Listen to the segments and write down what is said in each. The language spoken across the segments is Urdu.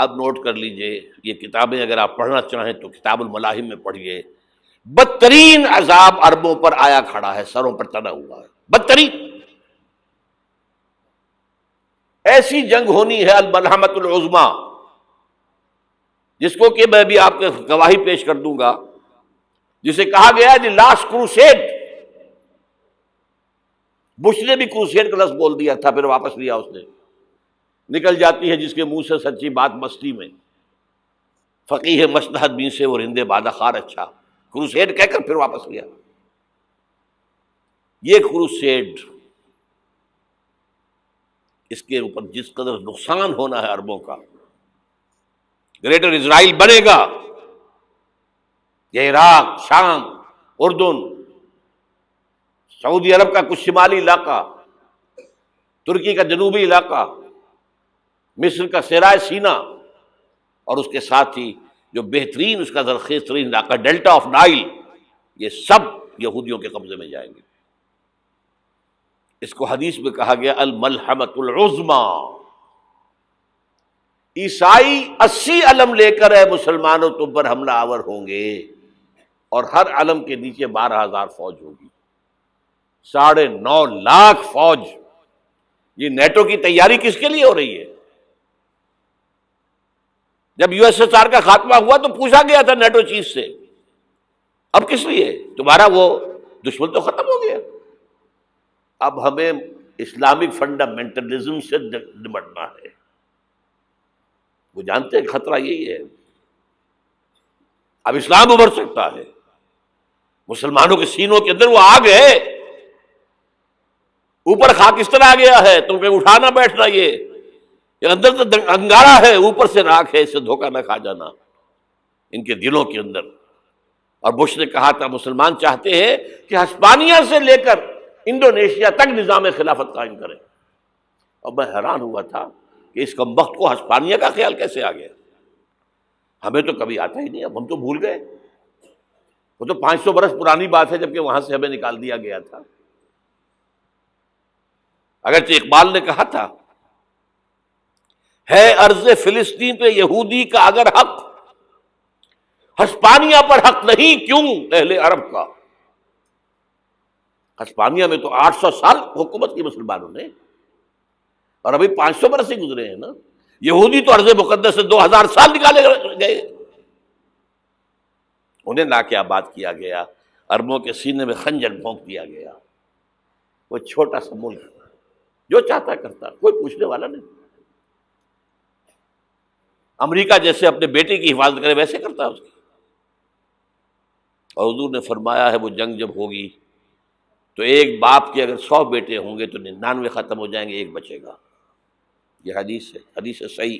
اب نوٹ کر لیجئے، یہ کتابیں اگر آپ پڑھنا چاہیں تو کتاب الملاحم میں پڑھیے. بدترین عذاب عربوں پر آیا کھڑا ہے، سروں پر تنا ہوا ہے، بدترین. ایسی جنگ ہونی ہے الملحمۃ العظمیٰ، جس کو کہ میں بھی آپ کے گواہی پیش کر دوں گا، جسے کہا گیا ہے دی لاسٹ کروسیڈ. بش نے بھی کروسیڈ کا لفظ بول دیا تھا، پھر واپس لیا اس نے. نکل جاتی ہے جس کے منہ سے سچی بات مستی میں، فقیہ مصلحت بین سے وہ رندے بادہ خار اچھا. کروسیڈ کہہ کر پھر واپس لیا. یہ کروسیڈ، اس کے اوپر جس قدر نقصان ہونا ہے عربوں کا. گریٹر اسرائیل بنے گا، یہ عراق، شام، اردن، سعودی عرب کا کچھ شمالی علاقہ، ترکی کا جنوبی علاقہ، مصر کا صحرائے سینا، اور اس کے ساتھ ہی جو بہترین اس کا زرخیز ترین علاقہ ڈیلٹا آف نائل، یہ سب یہودیوں کے قبضے میں جائیں گے. اس کو حدیث میں کہا گیا الملحمۃ العظمیٰ. عیسائی 80 علم لے کر اے مسلمانوں تم پر حملہ آور ہوں گے، اور ہر علم کے نیچے 12,000 فوج ہوگی، 9.5 لاکھ فوج. یہ نیٹو کی تیاری کس کے لیے ہو رہی ہے؟ جب یو ایس ایس آر کا خاتمہ ہوا تو پوچھا گیا تھا نیٹو چیف سے، اب کس لیے؟ تمہارا وہ دشمن تو ختم ہو گیا، اب ہمیں اسلامک فنڈامنٹلزم سے نمٹنا ہے. وہ جانتے ہیں خطرہ یہی ہے، اب اسلام ابھر سکتا ہے. مسلمانوں کے سینوں کے اندر وہ آگ ہے، اوپر خاکستر آ گیا ہے، تم کہیں اٹھانا بیٹھنا، یہ اندر تو انگارہ ہے، اوپر سے راکھ ہے، اس سے دھوکہ نہ کھا جانا ان کے دلوں کے اندر. اور بش نے کہا تھا مسلمان چاہتے ہیں کہ ہسپانیہ سے لے کر انڈونیشیا تک نظام خلافت قائم کریں. اور میں حیران ہوا تھا کہ اس کمبخت کو ہسپانیہ کا خیال کیسے آ گیا؟ ہمیں تو کبھی آتا ہی نہیں، اب ہم تو بھول گئے. وہ تو 500 برس پرانی بات ہے جبکہ وہاں سے ہمیں نکال دیا گیا تھا. اگرچہ اقبال نے کہا تھا ہے ارض فلسطین پہ یہودی کا اگر حق، ہسپانیہ پر حق نہیں کیوں اہل عرب کا. ہسپانیہ میں تو 800 سال حکومت کی مسلمانوں نے، اور ابھی 500 برس ہی گزرے ہیں نا. یہودی تو ارض مقدس سے 2000 سال نکالے گئے. انہیں لا کے آباد کیا گیا، عربوں کے سینے میں خنجر بھونک دیا گیا. وہ چھوٹا سا ملک جو چاہتا کرتا، کوئی پوچھنے والا نہیں. امریکہ جیسے اپنے بیٹے کی حفاظت کرے ویسے کرتا ہے اس کی. اور حضور نے فرمایا ہے وہ جنگ جب ہوگی تو ایک باپ کے اگر 100 بیٹے ہوں گے تو 99 ختم ہو جائیں گے، ایک بچے گا. یہ حدیث ہے، حدیث ہے صحیح.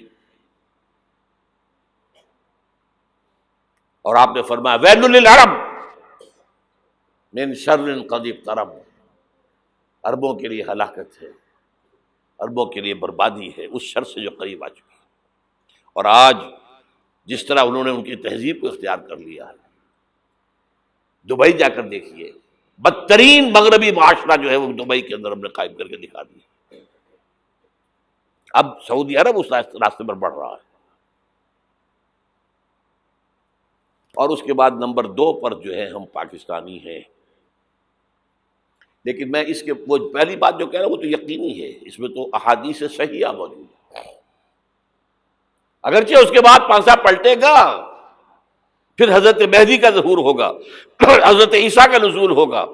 اور آپ نے فرمایا ویل للعرب من شر قد اقترب، عربوں کے لیے ہلاکت ہے، عربوں کے لیے بربادی ہے اس شر سے جو قریب آ چکی ہے. اور آج جس طرح انہوں نے ان کی تہذیب کو اختیار کر لیا ہے، دبئی جا کر دیکھیے، بدترین مغربی معاشرہ جو ہے وہ دبئی کے اندر ہم نے قائم کر کے دکھا دیا. اب سعودی عرب اس راستے پر بڑھ رہا ہے. اور اس کے بعد نمبر 2 پر جو ہے ہم پاکستانی ہیں. لیکن میں اس کے وہ پہلی بات جو کہہ رہا ہوں وہ تو یقینی ہے، اس میں تو احادیث صحیحہ موجود ہے. اگرچہ اس کے بعد پانسا پلٹے گا، پھر حضرت مہدی کا ظہور ہوگا، حضرت عیسیٰ کا نزول ہوگا،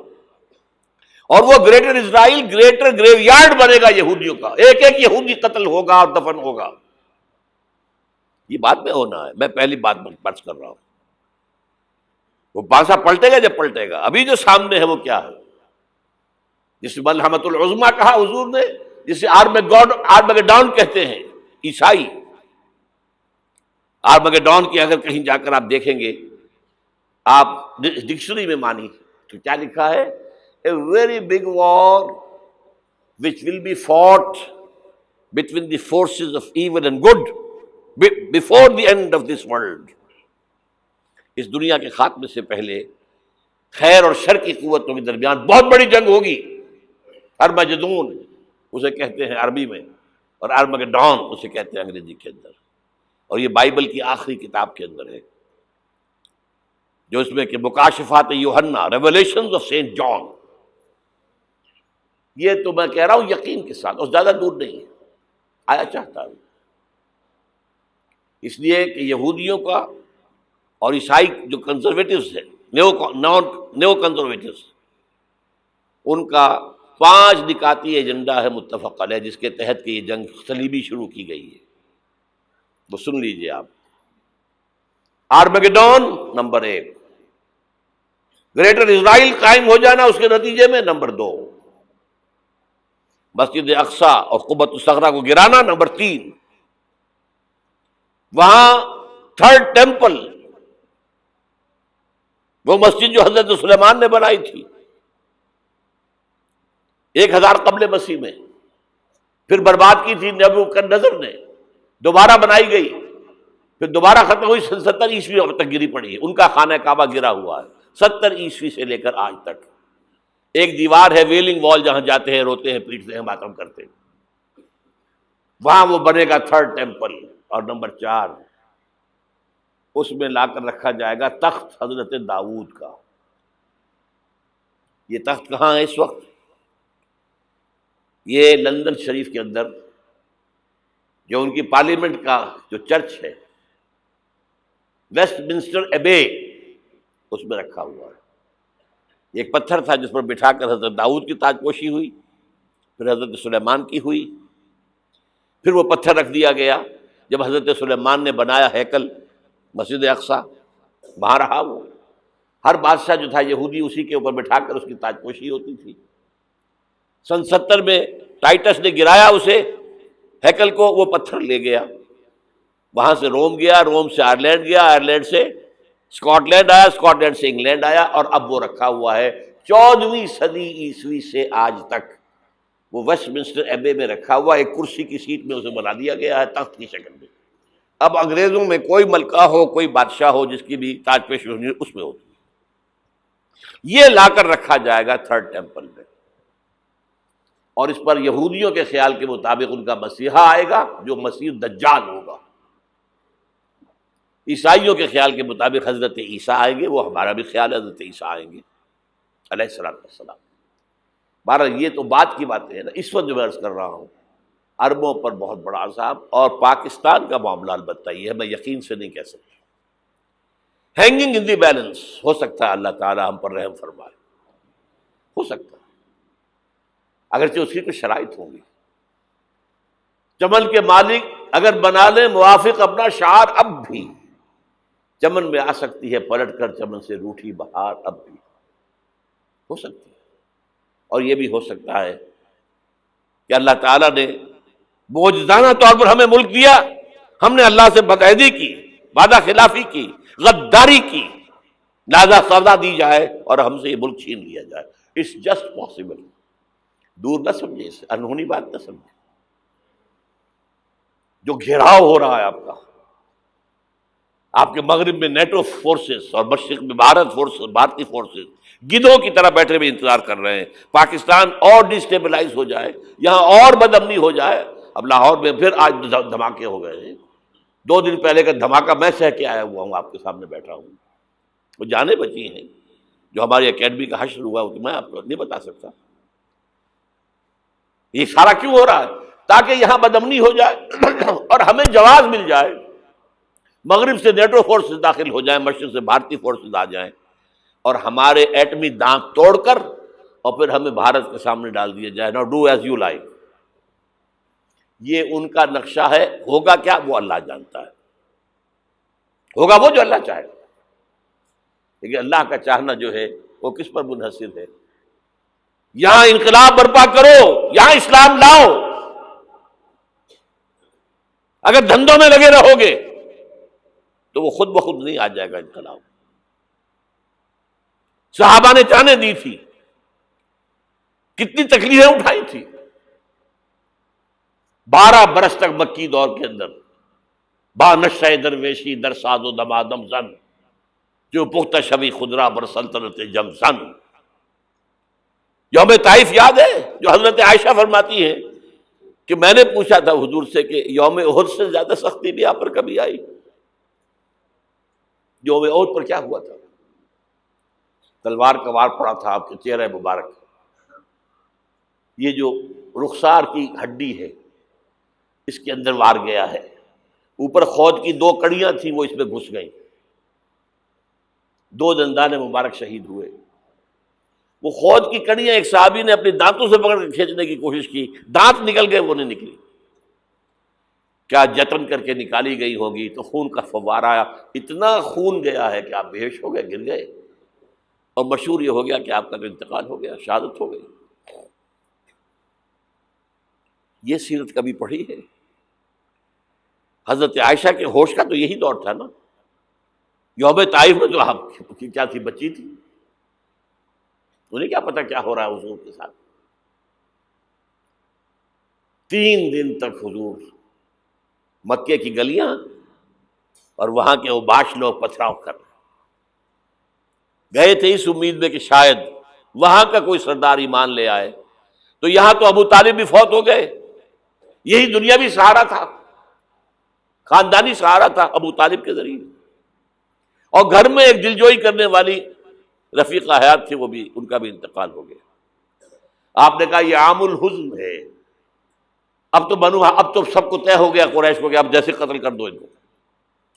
اور وہ گریٹر اسرائیل گریٹر گریو یارڈ بنے گا یہودیوں کا. ایک ایک یہودی قتل ہوگا اور دفن ہوگا. یہ بات میں ہونا ہے، میں پہلی بات بات کر رہا ہوں. وہ پانسا پلٹے گا جب پلٹے گا. ابھی جو سامنے ہے وہ کیا ہے؟ جس ملحمۃ العظمیٰ کہا حضور نے، جسے آرمگیڈون کہتے ہیں عیسائی. آرمگیڈون کی اگر کہیں جا کر آپ دیکھیں گے، آپ ڈکشنری میں مانی تو کیا لکھا ہے؟ A very big war which will be fought between the forces of evil and good before the end of this world. اس دنیا کے خاتمے سے پہلے خیر اور شر کی قوتوں کے درمیان بہت بڑی جنگ ہوگی. ارمجدون اسے کہتے ہیں عربی میں، اور آرمگیڈون اسے کہتے ہیں انگریزی کے اندر. اور یہ بائبل کی آخری کتاب کے اندر ہے، جو اس میں کہ مکاشفات یوحنا، ریولیشنز آف سینٹ جان. یہ تو میں کہہ رہا ہوں یقین کے ساتھ، اور زیادہ دور نہیں ہے، آیا چاہتا ہوں. اس لیے کہ یہودیوں کا اور عیسائی جو کنزرویٹوز ہیں، نیو کنزرویٹوز، ان کا 5 نکاتی ایجنڈا ہے متفق علیہ، جس کے تحت کہ یہ جنگ صلیبی شروع کی گئی ہے. وہ سن لیجئے آپ. آرمیگیڈون نمبر 1، گریٹر اسرائیل قائم ہو جانا اس کے نتیجے میں نمبر 2، مسجد اقصی اور قبۃ الصخرہ کو گرانا نمبر 3، وہاں تھرڈ ٹیمپل، وہ مسجد جو حضرت سلیمان نے بنائی تھی 1000 قبل مسیح میں، پھر برباد کی تھی نبوکدنضر نے، دوبارہ بنائی گئی، پھر دوبارہ ختم ہوئی 70 عیسوی تک گری پڑی ہے. ان کا خانہ کعبہ گرا ہوا ہے 70 عیسوی سے لے کر آج تک. ایک دیوار ہے ویلنگ وال، جہاں جاتے ہیں، روتے ہیں، پیٹتے ہیں، ماتم کرتے ہیں، وہاں وہ بنے گا تھرڈ ٹیمپل. اور نمبر 4، اس میں لا کر رکھا جائے گا تخت حضرت داؤد کا. یہ تخت کہاں ہے اس وقت؟ یہ لندن شریف کے اندر جو ان کی پارلیمنٹ کا جو چرچ ہے، ویسٹ منسٹر ایبے، اس میں رکھا ہوا ہے. ایک پتھر تھا جس پر بٹھا کر حضرت داؤد کی تاج پوشی ہوئی، پھر حضرت سلیمان کی ہوئی، پھر وہ پتھر رکھ دیا گیا جب حضرت سلیمان نے بنایا ہیکل مسجد اقصی، وہاں رہا وہ. ہر بادشاہ جو تھا یہودی اسی کے اوپر بٹھا کر اس کی تاج پوشی ہوتی تھی. سن 70 میں ٹائٹس نے گرایا اسے، ہیکل کو، وہ پتھر لے گیا، وہاں سے روم گیا، روم سے آئرلینڈ گیا، آئرلینڈ سے اسکاٹ لینڈ آیا، اسکاٹ لینڈ سے انگلینڈ آیا، اور اب وہ رکھا ہوا ہے 14ویں صدی عیسوی سے آج تک. وہ ویسٹ منسٹر ایبے میں رکھا ہوا، ایک کرسی کی سیٹ میں اسے بنا دیا گیا ہے تخت کی شکل میں. اب انگریزوں میں کوئی ملکہ ہو، کوئی بادشاہ ہو جس کی بھی تاج پوشی ہونی اس میں ہوتی. یہ لا کر رکھا جائے گا تھرڈ ٹیمپل میں، اور اس پر یہودیوں کے خیال کے مطابق ان کا مسیحا آئے گا جو مسیح دجال ہوگا. عیسائیوں کے خیال کے مطابق حضرت عیسیٰ آئیں گے، وہ ہمارا بھی خیال ہے حضرت عیسیٰ آئیں گے علیہ السلام. بہرحال یہ تو بات کی باتیں ہیں نا. اس وقت جو میں عرض کر رہا ہوں، عربوں پر بہت بڑا عذاب، اور پاکستان کا معاملہ البتہ یہ ہے، میں یقین سے نہیں کہہ سکتا. ہینگنگ ان دی بیلنس، ہو سکتا ہے اللہ تعالیٰ ہم پر رحم فرمائے، ہو سکتا ہے، اگرچہ اس کی کچھ شرائط ہوں گی. چمن کے مالک اگر بنا لیں موافق اپنا شعار، اب بھی چمن میں آ سکتی ہے پلٹ کر چمن سے روٹھی بہار، اب بھی ہو سکتی ہے. اور یہ بھی ہو سکتا ہے کہ اللہ تعالیٰ نے معجزانہ طور پر ہمیں ملک دیا، ہم نے اللہ سے بدعہدی کی، وعدہ خلافی کی، غداری کی، لہذا سزا دی جائے اور ہم سے یہ ملک چھین لیا جائے. It's just possible. دور نہ سمجھے اسے، انہونی بات نہ سمجھے. جو گھیراؤ ہو رہا ہے آپ کے مغرب میں نیٹو فورسز اور مشرق میں بھارتی فورسز گدھوں کی طرح بیٹھے ہوئے انتظار کر رہے ہیں پاکستان اور ڈسٹیبلائز ہو جائے، یہاں اور بدامنی ہو جائے. اب لاہور میں پھر آج دھماکے ہو گئے ہیں. 2 دن پہلے کا دھماکہ میں سہ کے آیا ہوا ہوں، آپ کے سامنے بیٹھا ہوں. وہ جانیں بچی ہیں، جو ہماری اکیڈمی کا حشر ہوا وہ میں آپ کو نہیں بتا سکتا. یہ سارا کیوں ہو رہا ہے؟ تاکہ یہاں بدامنی ہو جائے اور ہمیں جواز مل جائے. مغرب سے نیٹو فورسز داخل ہو جائیں، مشرق سے بھارتی فورسز آ جائیں، اور ہمارے ایٹمی دانت توڑ کر اور پھر ہمیں بھارت کے سامنے ڈال دیا جائے. نو ڈو ایز یو لائک. یہ ان کا نقشہ ہے. ہوگا کیا وہ اللہ جانتا ہے. ہوگا وہ جو اللہ چاہے. لیکن اللہ کا چاہنا جو ہے وہ کس پر منحصر ہے؟ یہاں انقلاب برپا کرو، یہاں اسلام لاؤ. اگر دھندوں میں لگے رہو گے تو وہ خود بخود نہیں آ جائے گا انقلاب. صحابہ نے جانیں دی تھی، کتنی تکلیفیں اٹھائی تھی. 12 برس تک مکی دور کے اندر با نشہ درویشی در ساز و دمادم زن، جو پختہ شبی خدرا بر سلطنت جم زن. یوم طائف یاد ہے جو حضرت عائشہ فرماتی ہے کہ میں نے پوچھا تھا حضور سے کہ یوم احد سے زیادہ سختی بھی آپ پر کبھی آئی؟ یوم احد پر کیا ہوا تھا؟ تلوار کا وار پڑا تھا آپ کے چہرہ مبارک، یہ جو رخسار کی ہڈی ہے اس کے اندر وار گیا ہے، اوپر خود کی 2 کڑیاں تھیں وہ اس میں گھس گئیں، 2 دندان مبارک شہید ہوئے۔ وہ خود کی کڑیاں ایک صحابی نے اپنے دانتوں سے پکڑ کے کھینچنے کی کوشش کی، دانت نکل گئے، وہ نہیں نکلی، کیا جتن کر کے نکالی گئی ہوگی تو خون کا فوارہ آیا، اتنا خون گیا ہے کہ آپ بے ہوش ہو گئے، گر گئے، اور مشہور یہ ہو گیا کہ آپ کا تو انتقال ہو گیا، شہادت ہو گئی۔ یہ سیرت کبھی پڑھی ہے؟ حضرت عائشہ کے ہوش کا تو یہی دور تھا نا، یوم طائف میں تو آپ کی کیا تھی، بچی تھی، انہیں کیا پتا کیا ہو رہا ہے حضور کے ساتھ۔ 3 دن تک حضور مکے کی گلیاں اور وہاں کے اوباش لوگ پتھراؤ کر رہے گئے تھے اس امید میں کہ شاید وہاں کا کوئی سردار ایمان لے آئے، تو یہاں تو ابو طالب بھی فوت ہو گئے، یہی دنیاوی سہارا تھا، خاندانی سہارا تھا ابو طالب کے ذریعے، اور گھر میں ایک دلجوئی کرنے والی رفیقہ حیات تھی، وہ بھی، ان کا بھی انتقال ہو گیا۔ آپ نے کہا یہ عام الحزن ہے، اب تو سب کو طے ہو گیا قریش کو کہ آپ جیسے قتل کر دو ان کو،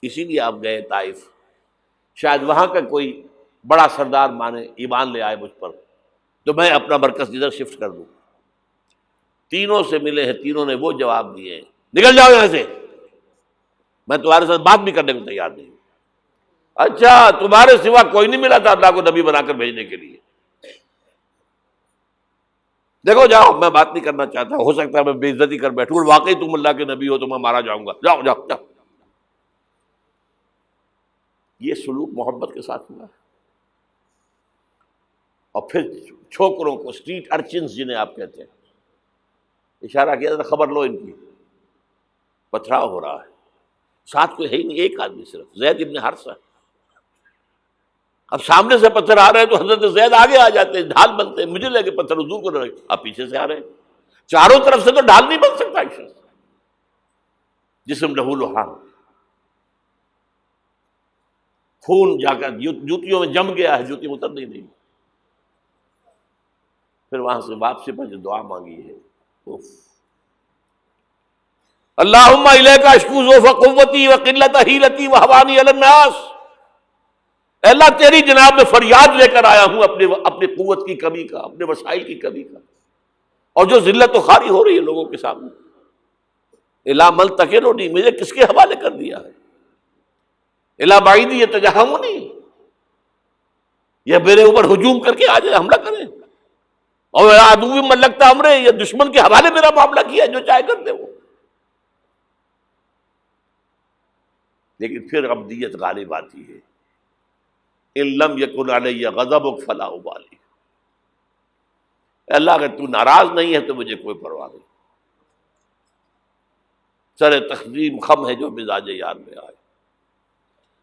اسی لیے آپ گئے طائف، شاید وہاں کا کوئی بڑا سردار مانے، ایمان لے آئے مجھ پر، تو میں اپنا مرکز ادھر شفٹ کر دوں۔ تینوں سے ملے ہیں، تینوں نے وہ جواب دیے ہیں، نکل جاؤ یہاں سے، میں تمہارے ساتھ بات بھی کرنے کو تیار نہیں۔ اچھا، تمہارے سوا کوئی نہیں ملا تھا اللہ کو نبی بنا کر بھیجنے کے لیے؟ دیکھو جاؤ، میں بات نہیں کرنا چاہتا، ہو سکتا ہے میں بے عزتی کر بیٹھوں، اور واقعی تم اللہ کے نبی ہو تو میں مارا جاؤں گا، جاؤ جاؤ جاؤ۔ یہ سلوک محبت کے ساتھ ہوا ہے۔ اور پھر چھوکروں کو، اسٹریٹ ارچنز جنہیں آپ کہتے ہیں، اشارہ کیا تھا، خبر لو ان کی، پتھراؤ ہو رہا ہے، ساتھ کوئی ہے ہی نہیں، ایک آدمی صرف، زید ابن حارثہ۔ اب سامنے سے پتھر آ رہے ہیں تو حضرت زید آگے آ جاتے ہیں، ڈھال بنتے ہیں، مجھے لگے پتھر حضور کو رہے، آپ پیچھے سے آ رہے ہیں، چاروں طرف سے تو ڈھال نہیں بن سکتا ایک شخص، جسم لہو لہان، خون جا کر جوتیوں میں جم گیا ہے، جوتی اتر نہیں۔ پھر وہاں سے واپسی پر جو دعا مانگی ہے، اللہم الیک اشکو ضعف قوتی وقلت حیلتی وہوانی علی الناس، اے اللہ تیری جناب میں فریاد لے کر آیا ہوں اپنی قوت کی کمی کا، اپنے وسائل کی کمی کا، اور جو ذلت و خواری ہو رہی ہے لوگوں کے سامنے، الا من تکلنی، مجھے کس کے حوالے کر دیا ہے، الا بعیدی یتجہمنی، یہ میرے اوپر ہجوم کر کے آ جائے، حملہ کرے، اور عدو من لگتا امرے، یہ دشمن کے حوالے میرا معاملہ کیا، جو چاہے کر دے وہ۔ لیکن پھر عبدیت غالب آتی ہے، ان لم یکن علی غضبک فلا ابالی، اللہ اگر تو ناراض نہیں ہے تو مجھے کوئی پرواہ نہیں، سر تقدیم خم ہے جو مزاج یار میں آئے،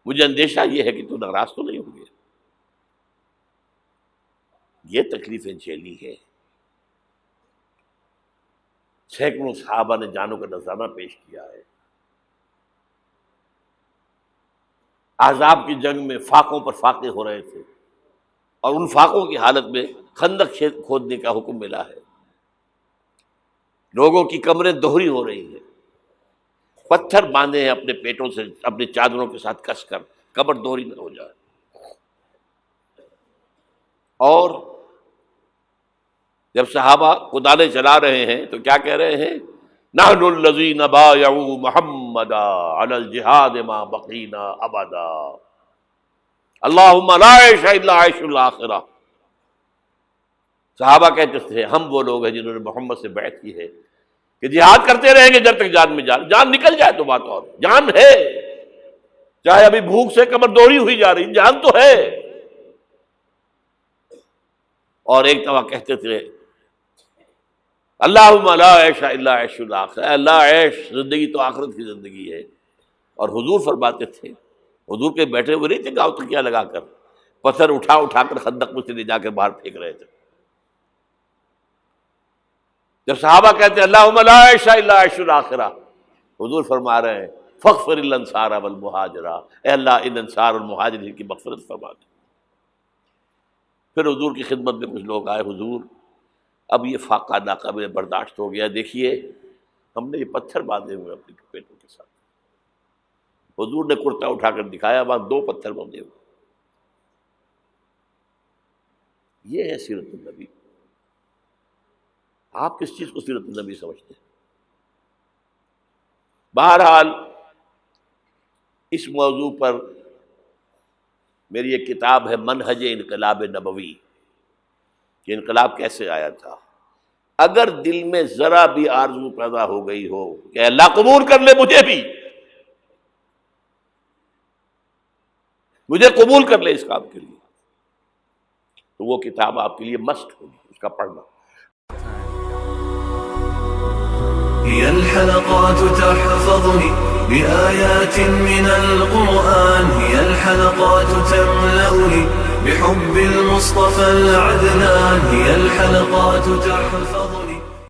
مجھے اندیشہ یہ ہے کہ تو ناراض تو نہیں ہوگی۔ یہ تکلیفیں جھیلی ہے، سینکڑوں صحابہ نے جانوں کا نذرانہ پیش کیا ہے، احزاب کی جنگ میں فاقوں پر فاقے ہو رہے تھے، اور ان فاقوں کی حالت میں خندق کھودنے کا حکم ملا ہے، لوگوں کی کمریں دوہری ہو رہی ہیں، پتھر باندھے ہیں اپنے پیٹوں سے، اپنے چادروں کے ساتھ کس کر، کمر دوہری نہ ہو جائے۔ اور جب صحابہ کدالیں چلا رہے ہیں تو کیا کہہ رہے ہیں؟ نحن الذین بایعوا محمدا علی الجہاد ما بقینا ابدا، اللہم لا عیش الا عیش الاخرہ۔ صحابہ کہتے تھے ہم وہ لوگ ہیں جنہوں نے محمد سے بیعت کی ہے کہ جہاد کرتے رہیں گے جب تک جان میں جان نکل جائے تو بات، اور جان ہے، چاہے ابھی بھوک سے کمر دوڑی ہوئی جا رہی، جان تو ہے۔ اور ایک دفعہ کہتے تھے اللہم لا عیش الا عیش الاخرہ، اے اللہ عیش، زندگی تو آخرت کی زندگی ہے۔ اور حضور فرماتے تھے، حضور کے بیٹھے ہوئے نہیں تھے گاؤں تکیہ لگا کر، پتھر اٹھا کر خندق میں سے لے جا کر باہر پھینک رہے تھے، جب صحابہ کہتے ہیں اللہم لا عیش الا عیش الاخرہ، حضور فرما رہے ہیں فاغفر للانصار والمہاجرہ، اے اللہ ان انصار اور مہاجرین کی مغفرت فرما دے۔ پھر حضور کی خدمت میں کچھ لوگ آئے، حضور اب یہ فاقہ ناقابل برداشت ہو گیا، دیکھیے ہم نے یہ پتھر باندھے ہوئے اپنے پیٹوں کے ساتھ۔ حضور نے کرتا اٹھا کر دکھایا، وہاں 2 پتھر باندھے ہوئے۔ یہ ہے سیرت النبی۔ آپ کس چیز کو سیرت النبی سمجھتے ہیں؟ بہرحال اس موضوع پر میری ایک کتاب ہے منہج انقلاب نبوی، کہ انقلاب کیسے آیا تھا۔ اگر دل میں ذرا بھی آرزو پیدا ہو گئی ہو کہ اللہ قبول کر لے مجھے قبول کر لے اس کام کے لیے، تو وہ کتاب آپ کے لیے مست ہوگی، اس کا پڑھنا۔ هي الحلقات تحفظني بآيات من القرآن، هي الحلقات تملأني بحب المصطفى العدنان، هي الحلقات تحفظني